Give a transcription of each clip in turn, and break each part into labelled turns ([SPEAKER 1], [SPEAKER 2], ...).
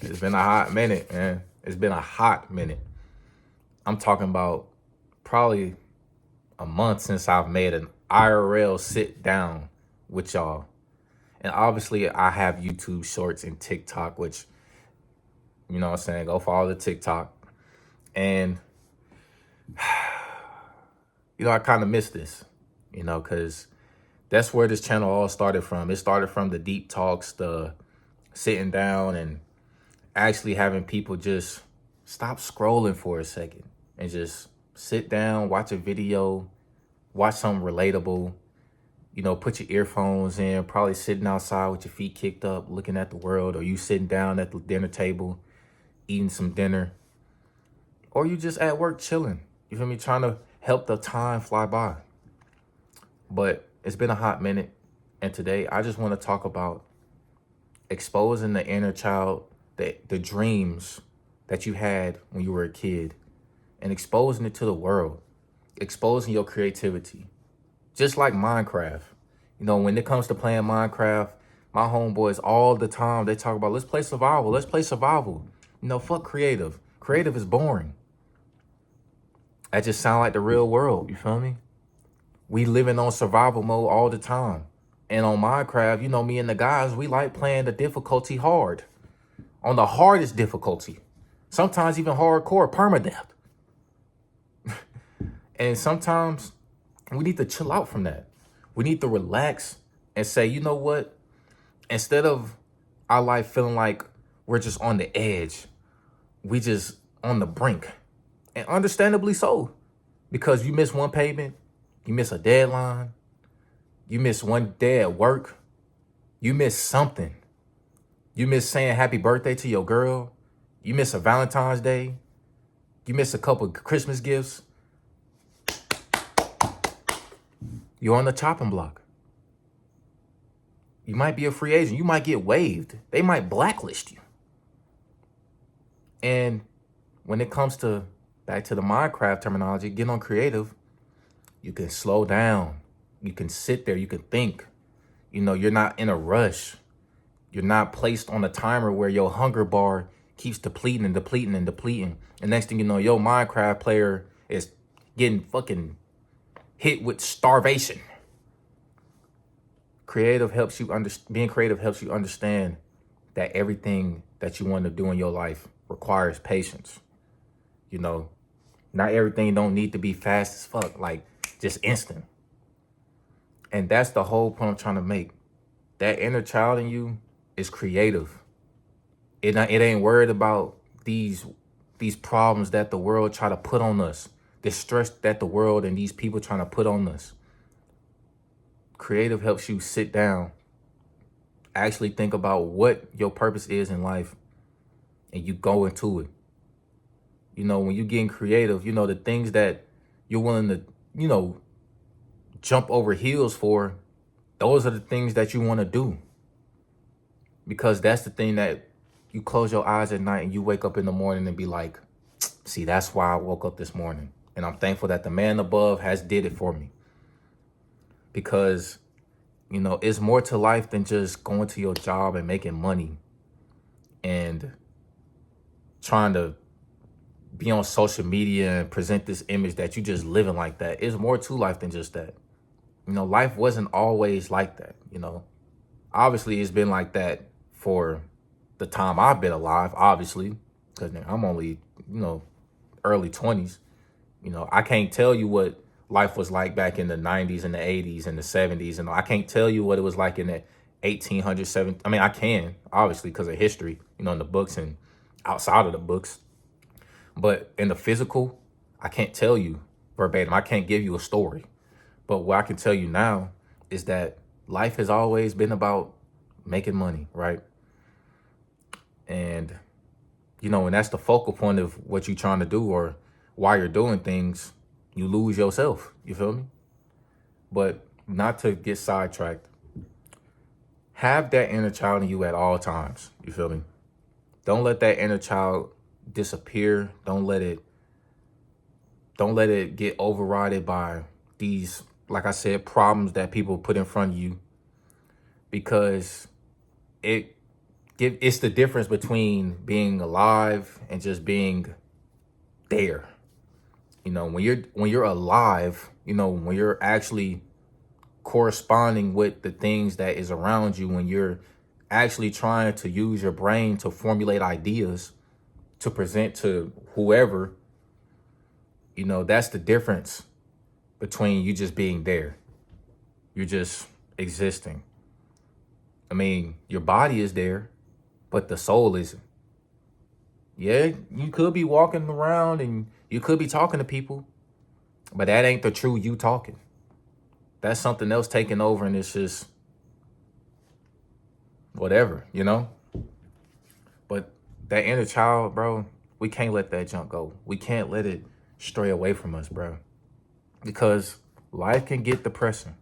[SPEAKER 1] It's been a hot minute, man. It's been a hot minute. I'm talking about probably a month since I've made an IRL sit down with y'all. And obviously, I have YouTube shorts and TikTok, which, you know what I'm saying, go follow the TikTok. And, I kind of miss this, because that's where this channel all started from. It started from the deep talks, the sitting down and actually having people just stop scrolling for a second and just sit down, watch a video, watch something relatable, put your earphones in, probably sitting outside with your feet kicked up, looking at the world, or you sitting down at the dinner table, eating some dinner, or you just at work chilling, you feel me, trying to help the time fly by. But it's been a hot minute, and today I just want to talk about exposing the inner child, the dreams that you had when you were a kid, and exposing it to the world, exposing your creativity. Just like Minecraft. When it comes to playing Minecraft, my homeboys all the time, they talk about, let's play survival, let's play survival. Fuck creative. Creative is boring. That just sound like the real world, you feel me? We living on survival mode all the time. And on Minecraft, me and the guys, we like playing the difficulty hard. On the hardest difficulty. Sometimes even hardcore, permadeath. And sometimes we need to chill out from that. We need to relax and say, you know what? Instead of our life feeling like we're just on the edge, we just on the brink. And understandably so. Because you miss one payment, you miss a deadline, you miss one day at work, you miss something. You miss saying happy birthday to your girl, you miss a Valentine's Day, you miss a couple Christmas gifts. You're on the chopping block. You might be a free agent. You might get waived. They might blacklist you. And when it comes to back to the Minecraft terminology, getting on creative, you can slow down. You can sit there. You can think. You're not in a rush. You're not placed on a timer where your hunger bar keeps depleting and depleting and depleting. And next thing you know, your Minecraft player is getting fucking hit with starvation. Being creative helps you understand that everything that you want to do in your life requires patience. Not everything don't need to be fast as fuck, like just instant. And that's the whole point I'm trying to make. That inner child in you is creative. It ain't worried about these problems that the world try to put on us. The stress that the world and these people trying to put on us. Creative helps you sit down, actually think about what your purpose is in life, and you go into it. When you're getting creative, the things that you're willing to, jump over heels for, those are the things that you want to do. Because that's the thing that you close your eyes at night and you wake up in the morning and be like, see, that's why I woke up this morning. And I'm thankful that the man above has did it for me. Because, it's more to life than just going to your job and making money and trying to be on social media and present this image that you just living like that. It's more to life than just that. Life wasn't always like that, Obviously, it's been like that for the time I've been alive, obviously, because I'm only, early 20s. I can't tell you what life was like back in the 90s and the 80s and the 70s. And I can't tell you what it was like in the 1800s, 17. I mean, I can, obviously, because of history, in the books and outside of the books. But in the physical, I can't tell you verbatim. I can't give you a story. But what I can tell you now is that life has always been about making money, right? And, when that's the focal point of what you're trying to do or why you're doing things, you lose yourself. You feel me? But not to get sidetracked, have that inner child in you at all times. You feel me? Don't let that inner child disappear. Don't let it get overridden by these, like I said, problems that people put in front of you, because it It's the difference between being alive and just being there. You know, when you're alive, you know, when you're actually corresponding with the things that is around you, when you're actually trying to use your brain to formulate ideas to present to whoever, you know, that's the difference between you just being there. You're just existing. I mean, your body is there, but the soul isn't. Yeah, you could be walking around and you could be talking to people, but that ain't the true you talking. That's something else taking over, and it's just whatever, you know? But that inner child, bro, we can't let that junk go. We can't let it stray away from us, bro. Because life can get depressing,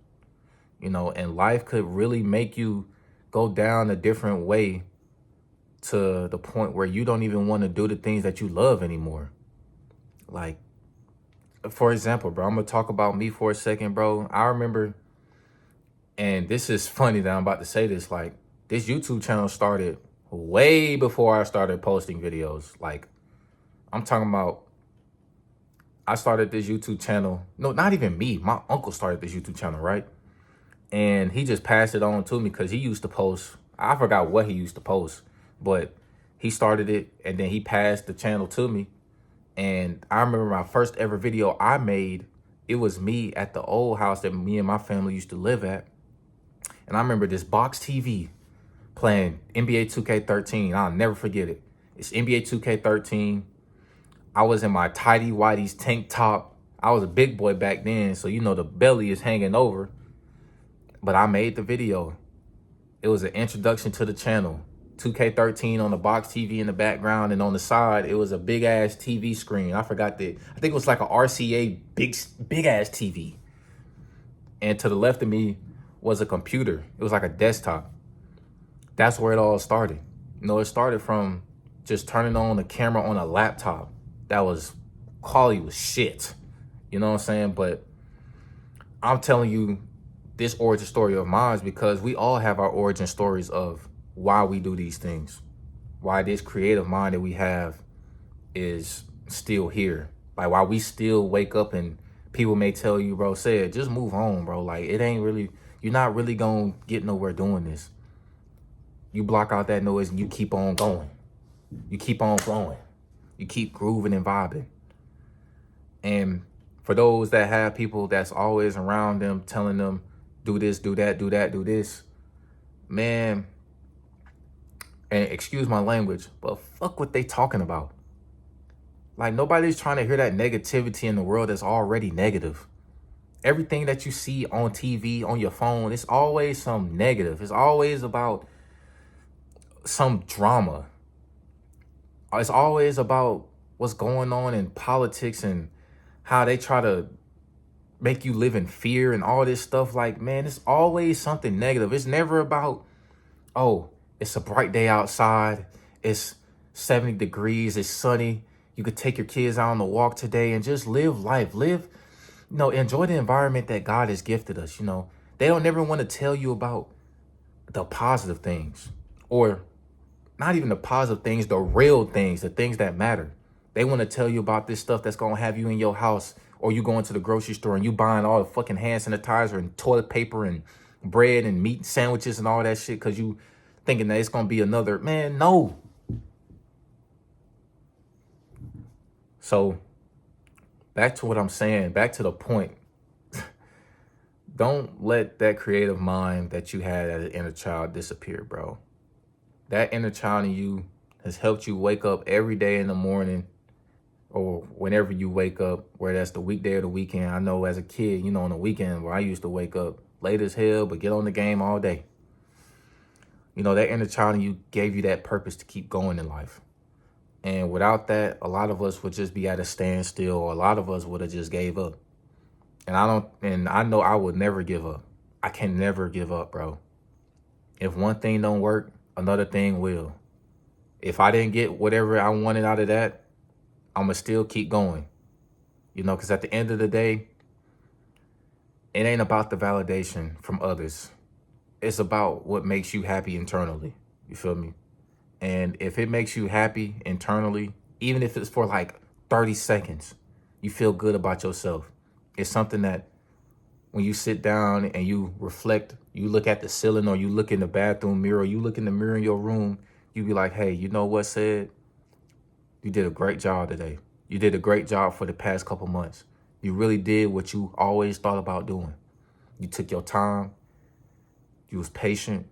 [SPEAKER 1] you know, and life could really make you go down a different way to the point where you don't even want to do the things that you love anymore. Like, for example, bro, I'm gonna talk about me for a second, bro. I remember, and this is funny that I'm about to say this, like, this YouTube channel started way before I started posting videos. Like, I'm talking about, I started this YouTube channel. No, not even me. My uncle started this YouTube channel, right? And he just passed it on to me because he used to post. I forgot what he used to post, but he started it and then he passed the channel to me. And I remember my first ever video I made, it was me at the old house that me and my family used to live at. And I remember this box TV playing NBA 2K13. I'll never forget it. It's NBA 2K13. I was in my tidy whities tank top. I was a big boy back then, so you know the belly is hanging over. But I made the video. It was an introduction to the channel. 2K13 on the box TV in the background, and on the side, it was a big ass TV screen. I forgot that. I think it was like a RCA big ass TV. And to the left of me was a computer. It was like a desktop. That's where it all started. You know, it started from just turning on the camera on a laptop. That was, quality was shit. You know what I'm saying? But I'm telling you this origin story of mine because we all have our origin stories of why we do these things. Why this creative mind that we have is still here. Like why we still wake up and people may tell you, bro, said, just move on, bro. Like it ain't really, you're not really gonna get nowhere doing this. You block out that noise and you keep on going. You keep on flowing. You keep grooving and vibing. And for those that have people that's always around them telling them, do this, do that, do that, do this, man, and excuse my language, but fuck what they talking about. Like nobody's trying to hear that negativity in the world that's already negative. Everything that you see on TV, on your phone, it's always some negative. It's always about some drama. It's always about what's going on in politics and how they try to make you live in fear and all this stuff. Like, man, it's always something negative. It's never about, oh, it's a bright day outside. It's 70 degrees. It's sunny. You could take your kids out on the walk today and just live life. Live, you know, enjoy the environment that God has gifted us. You know, they don't never want to tell you about the positive things, or not even the positive things, the real things, the things that matter. They want to tell you about this stuff that's going to have you in your house, or you going to the grocery store and you buying all the fucking hand sanitizer and toilet paper and bread and meat sandwiches and all that shit because you thinking that it's going to be another, man, no. So back to what I'm saying, back to the point. Don't let that creative mind that you had as an inner child disappear, bro. That inner child in you has helped you wake up every day in the morning or whenever you wake up, whether that's the weekday or the weekend. I know as a kid, you know, on the weekend where I used to wake up late as hell, but get on the game all day. You know, that inner child in you gave you that purpose to keep going in life. And without that, a lot of us would just be at a standstill, or a lot of us would have just gave up. And I know I would never give up. I can never give up, bro. If one thing don't work, another thing will. If I didn't get whatever I wanted out of that, I'm going to still keep going. You know, because at the end of the day, it ain't about the validation from others. It's about what makes you happy internally. You feel me? And if it makes you happy internally, even if it's for like 30 seconds, you feel good about yourself. It's something that when you sit down and you reflect, you look at the ceiling or you look in the bathroom mirror, you look in the mirror in your room, you be like, hey, you know what, Said? You did a great job today. You did a great job for the past couple months. You really did what you always thought about doing. You took your time. You was patient.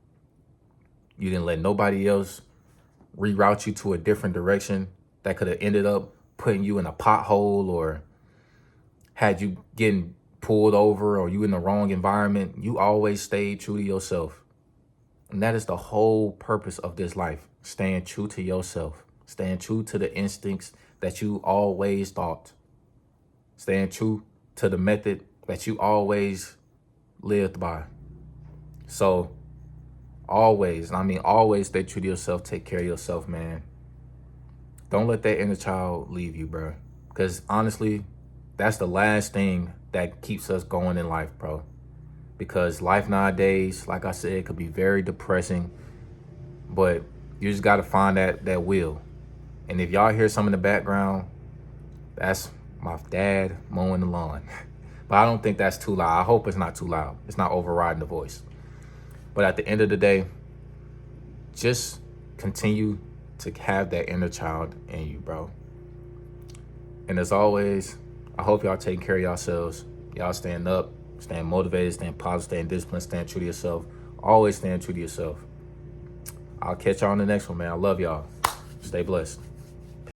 [SPEAKER 1] You didn't let nobody else reroute you to a different direction that could have ended up putting you in a pothole or had you getting pulled over or you in the wrong environment. You always stayed true to yourself. And that is the whole purpose of this life, staying true to yourself, staying true to the instincts that you always thought, staying true to the method that you always lived by. So always, and I mean always, stay true to yourself, take care of yourself, man. Don't let that inner child leave you, bro. Because honestly, that's the last thing that keeps us going in life, bro. Because life nowadays, like I said, could be very depressing, but you just got to find that will. And if y'all hear some in the background, that's my dad mowing the lawn. But I don't think that's too loud. I hope it's not too loud. It's not overriding the voice. But at the end of the day, just continue to have that inner child in you, bro. And as always, I hope y'all taking care of yourselves. Y'all staying up, staying motivated, staying positive, staying disciplined, staying true to yourself. Always staying true to yourself. I'll catch y'all on the next one, man. I love y'all. Stay blessed.